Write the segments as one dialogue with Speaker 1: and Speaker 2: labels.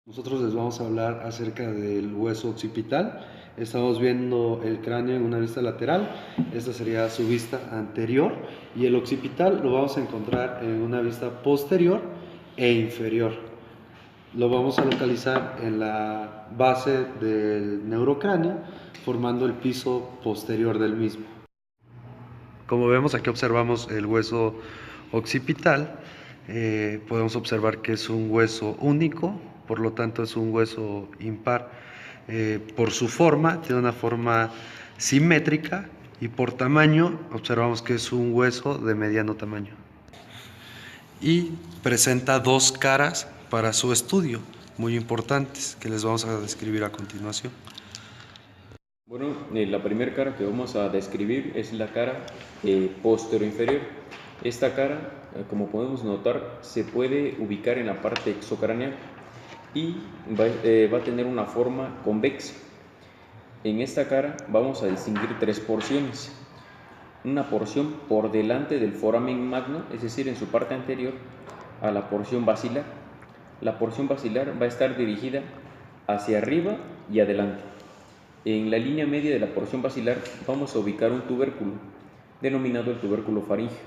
Speaker 1: Nosotros les vamos a hablar acerca del hueso occipital. Estamos viendo el cráneo en una vista lateral, esta sería su vista anterior, y el occipital lo vamos a encontrar en una vista posterior e inferior. Lo vamos a localizar en la base del neurocráneo, formando el piso posterior del mismo. Como vemos, aquí observamos el hueso occipital. Podemos observar que es un hueso único, por lo tanto es un hueso impar. Por su forma, tiene una forma simétrica, y por tamaño observamos que es un hueso de mediano tamaño. Y presenta dos caras para su estudio, muy importantes, que les vamos a describir a continuación.
Speaker 2: Bueno, la primera cara que vamos a describir es la cara posterior-inferior. Esta cara, como podemos notar, se puede ubicar en la parte exocraneal y va a tener una forma convexa. En esta cara vamos a distinguir tres porciones. Una porción por delante del foramen magno, es decir, en su parte anterior, a la porción basilar. La porción basilar va a estar dirigida hacia arriba y adelante. En la línea media de la porción basilar vamos a ubicar un tubérculo, denominado el tubérculo faríngeo,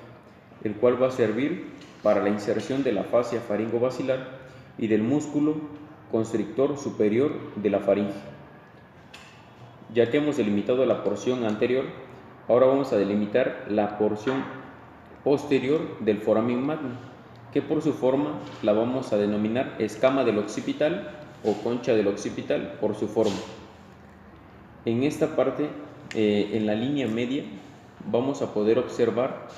Speaker 2: el cual va a servir para la inserción de la fascia faringo-basilar y del músculo constrictor superior de la faringe. Ya que hemos delimitado la porción anterior, ahora vamos a delimitar la porción posterior del foramen magno, que por su forma la vamos a denominar escama del occipital o concha del occipital por su forma. En esta parte, en la línea media, vamos a poder observar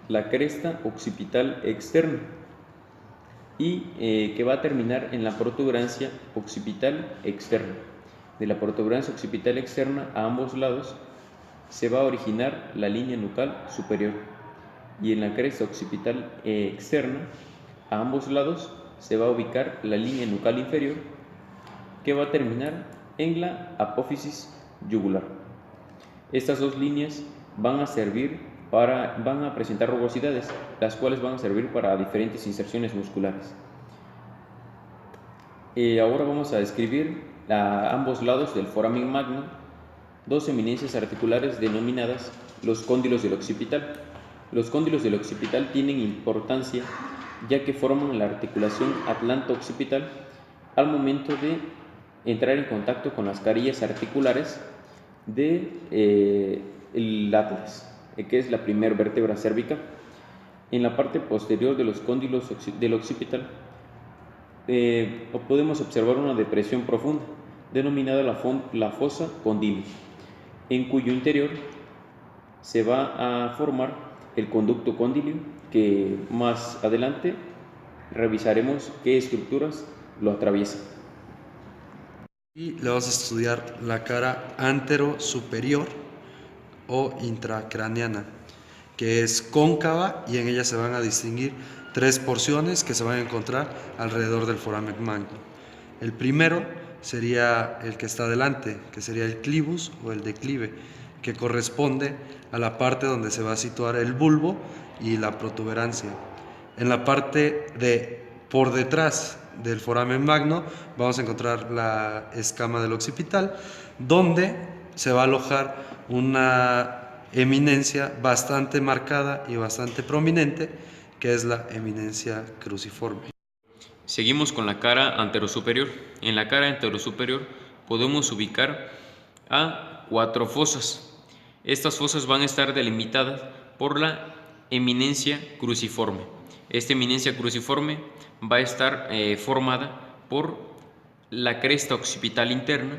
Speaker 2: la cresta occipital externa y que va a terminar en la protuberancia occipital externa. De la protuberancia occipital externa a ambos lados se va a originar la línea nucal superior, y en la cresta occipital externa a ambos lados se va a ubicar la línea nucal inferior, que va a terminar en la apófisis yugular. Estas dos líneas van a presentar rugosidades, las cuales van a servir para diferentes inserciones musculares. Ahora vamos a describir a ambos lados del foramen magno dos eminencias articulares denominadas los cóndilos del occipital. Los cóndilos del occipital tienen importancia ya que forman la articulación atlanto-occipital al momento de entrar en contacto con las carillas articulares del atlas, que es la primera vértebra cervical. En la parte posterior de los cóndilos del occipital podemos observar una depresión profunda denominada la fosa condyle, en cuyo interior se va a formar el conducto condyleo, que más adelante revisaremos qué estructuras lo atraviesan.
Speaker 1: Y le vamos a estudiar la cara antero-superior o intracraneana, que es cóncava, y en ella se van a distinguir tres porciones que se van a encontrar alrededor del foramen magno. El primero sería el que está adelante, que sería el clivus o el declive, que corresponde a la parte donde se va a situar el bulbo y la protuberancia. En la parte por detrás del foramen magno vamos a encontrar la escama del occipital, donde se va a alojar una eminencia bastante marcada y bastante prominente, que es la eminencia cruciforme.
Speaker 2: Seguimos con la cara anterosuperior. En la cara anterosuperior podemos ubicar a cuatro fosas. Estas fosas van a estar delimitadas por la eminencia cruciforme. Esta eminencia cruciforme va a estar formada por la cresta occipital interna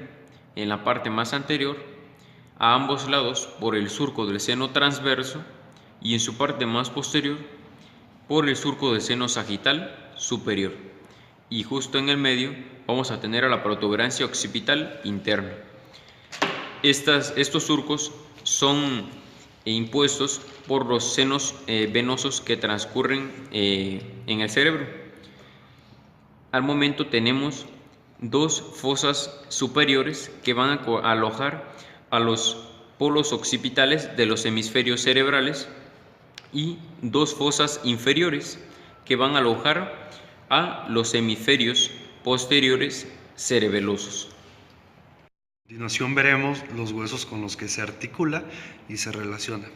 Speaker 2: en la parte más anterior, a ambos lados por el surco del seno transverso, y en su parte más posterior por el surco del seno sagital superior, y justo en el medio vamos a tener a la protuberancia occipital interna. Estos surcos son impuestos por los senos venosos que transcurren en el cerebro. Al momento tenemos dos fosas superiores que van a alojar a los polos occipitales de los hemisferios cerebrales, y dos fosas inferiores que van a alojar a los hemisferios posteriores cerebelosos.
Speaker 1: A continuación veremos los huesos con los que se articula y se relaciona.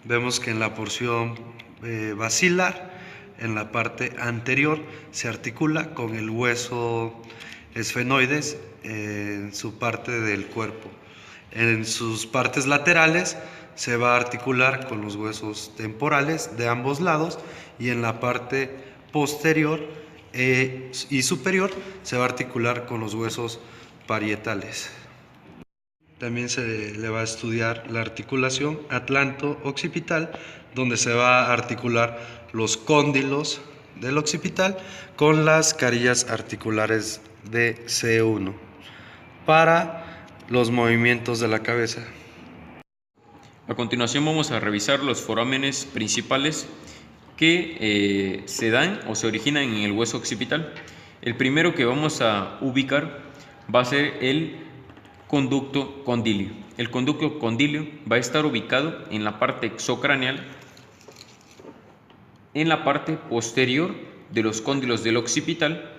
Speaker 1: Vemos que en la porción basilar, en la parte anterior, se articula con el hueso esfenoides en su parte del cuerpo. En sus partes laterales se va a articular con los huesos temporales de ambos lados, y en la parte posterior y superior se va a articular con los huesos parietales. También se le va a estudiar la articulación atlanto-occipital, donde se va a articular los cóndilos del occipital con las carillas articulares de C1 para los movimientos de la cabeza.
Speaker 2: A continuación vamos a revisar los forámenes principales que se dan o se originan en el hueso occipital. El primero que vamos a ubicar va a ser el conducto condilio. El conducto condilio va a estar ubicado en la parte exocraneal, en la parte posterior de los cóndilos del occipital,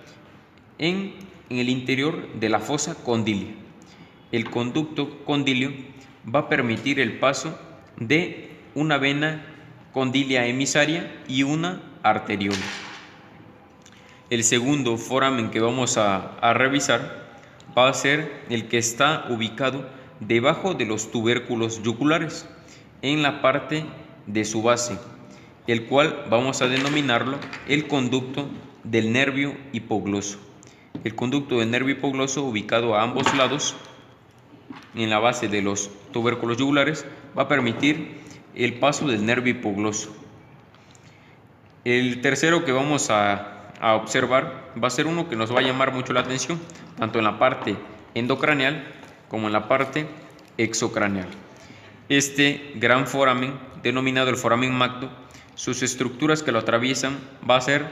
Speaker 2: en el interior de la fosa condilia. El conducto condilio va a permitir el paso de una vena condilia emisaria y una arteriola. El segundo foramen que vamos a revisar va a ser el que está ubicado debajo de los tubérculos yugulares, en la parte de su base, el cual vamos a denominarlo el conducto del nervio hipogloso. El conducto del nervio hipogloso, ubicado a ambos lados en la base de los tubérculos yugulares, va a permitir el paso del nervio hipogloso. El tercero que vamos a observar va a ser uno que nos va a llamar mucho la atención, tanto en la parte endocraneal como en la parte exocraneal. Este gran foramen, denominado el foramen magno, sus estructuras que lo atraviesan va a ser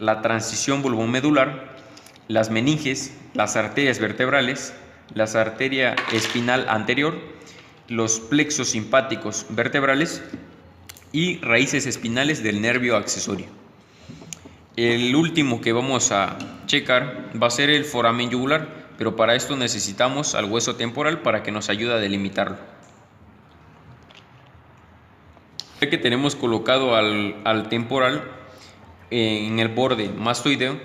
Speaker 2: la transición bulbomedular, las meninges, las arterias vertebrales, la arteria espinal anterior, los plexos simpáticos vertebrales y raíces espinales del nervio accesorio. El último que vamos a checar va a ser el foramen yugular, pero para esto necesitamos al hueso temporal para que nos ayude a delimitarlo. Ya que tenemos colocado al temporal en el borde mastoideo,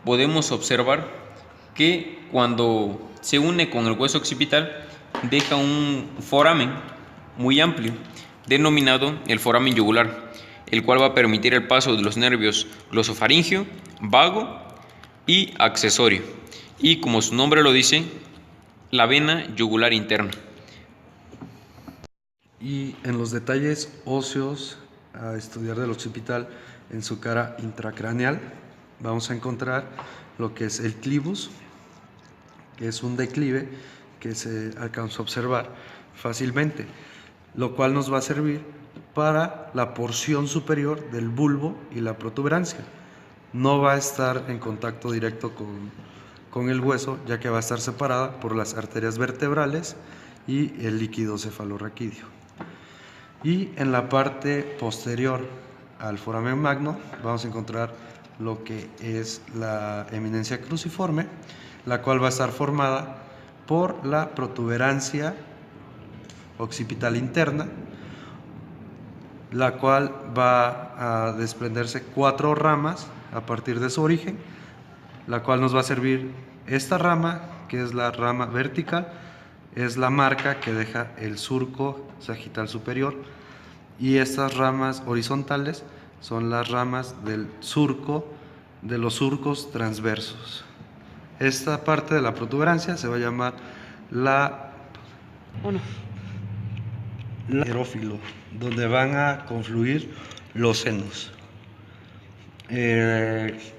Speaker 2: podemos observar que cuando se une con el hueso occipital deja un foramen muy amplio denominado el foramen yugular, el cual va a permitir el paso de los nervios glosofaringeo, vago y accesorio, y como su nombre lo dice, la vena yugular interna.
Speaker 1: Y en los detalles óseos a estudiar del occipital, en su cara intracraneal vamos a encontrar lo que es el clivus, que es un declive que se alcanza a observar fácilmente, lo cual nos va a servir para la porción superior del bulbo y la protuberancia. No va a estar en contacto directo con el hueso, ya que va a estar separada por las arterias vertebrales y el líquido cefalorraquídeo. Y en la parte posterior al foramen magno vamos a encontrar lo que es la eminencia cruciforme, la cual va a estar formada por la protuberancia occipital interna, la cual va a desprenderse 4 ramas a partir de su origen, la cual nos va a servir esta rama, que es la rama vertical, es la marca que deja el surco sagital superior, y estas ramas horizontales son las ramas del surco, de los surcos transversos. Esta parte de la protuberancia se va a llamar la aerófilo, donde van a confluir los senos.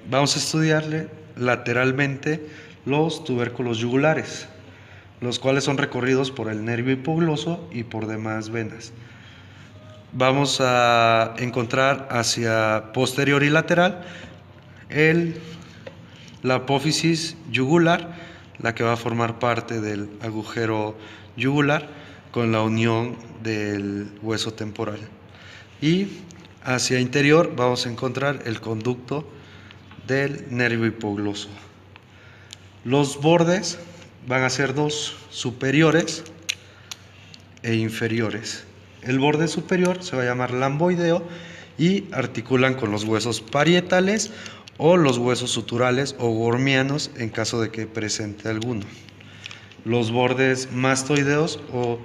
Speaker 1: Vamos a estudiarle lateralmente los tubérculos yugulares, los cuales son recorridos por el nervio hipogloso y por demás venas. Vamos a encontrar hacia posterior y lateral la apófisis yugular, la que va a formar parte del agujero yugular con la unión del hueso temporal. Y hacia interior vamos a encontrar el conducto del nervio hipogloso. Los bordes van a ser dos, superiores e inferiores. El borde superior se va a llamar lamboideo y articulan con los huesos parietales o los huesos suturales o gormianos en caso de que presente alguno. Los bordes mastoideos o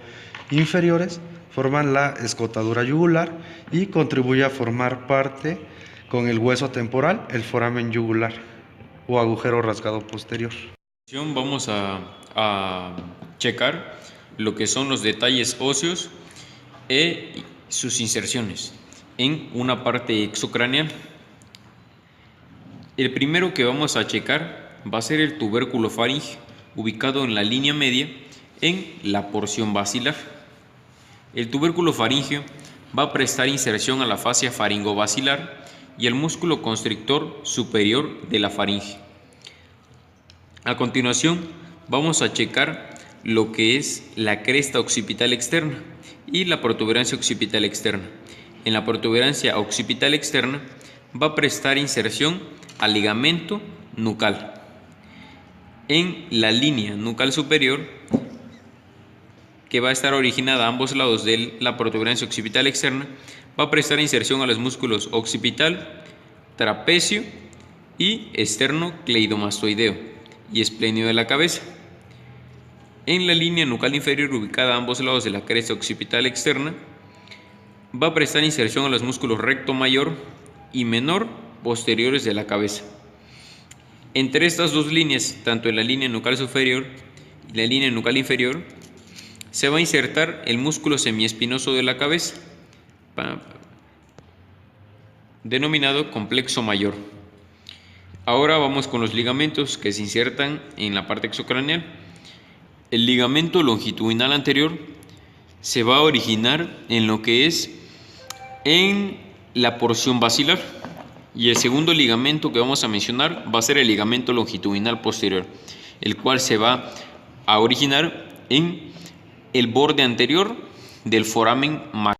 Speaker 1: inferiores forman la escotadura yugular y contribuye a formar parte con el hueso temporal, el foramen yugular o agujero rasgado posterior.
Speaker 2: Vamos a checar lo que son los detalles óseos e sus inserciones en una parte exocraneal. El primero que vamos a checar va a ser el tubérculo faríngeo, ubicado en la línea media en la porción basilar. El tubérculo faríngeo va a prestar inserción a la fascia faringobasilar y el músculo constrictor superior de la faringe. A continuación vamos a checar lo que es la cresta occipital externa y la protuberancia occipital externa. En la protuberancia occipital externa va a prestar inserción al ligamento nucal. En la línea nucal superior, que va a estar originada a ambos lados de la protuberancia occipital externa, va a prestar inserción a los músculos occipital, trapecio y esternocleidomastoideo y esplenio de la cabeza. En la línea nucal inferior, ubicada a ambos lados de la cresta occipital externa, va a prestar inserción a los músculos recto mayor y menor posteriores de la cabeza. Entre estas dos líneas, tanto en la línea nucal superior y la línea nucal inferior, se va a insertar el músculo semiespinoso de la cabeza, denominado complexo mayor. Ahora vamos con los ligamentos que se insertan en la parte exocraneal. El ligamento longitudinal anterior se va a originar en lo que es en la porción basilar, y el segundo ligamento que vamos a mencionar va a ser el ligamento longitudinal posterior, el cual se va a originar en el borde anterior del foramen maxilar.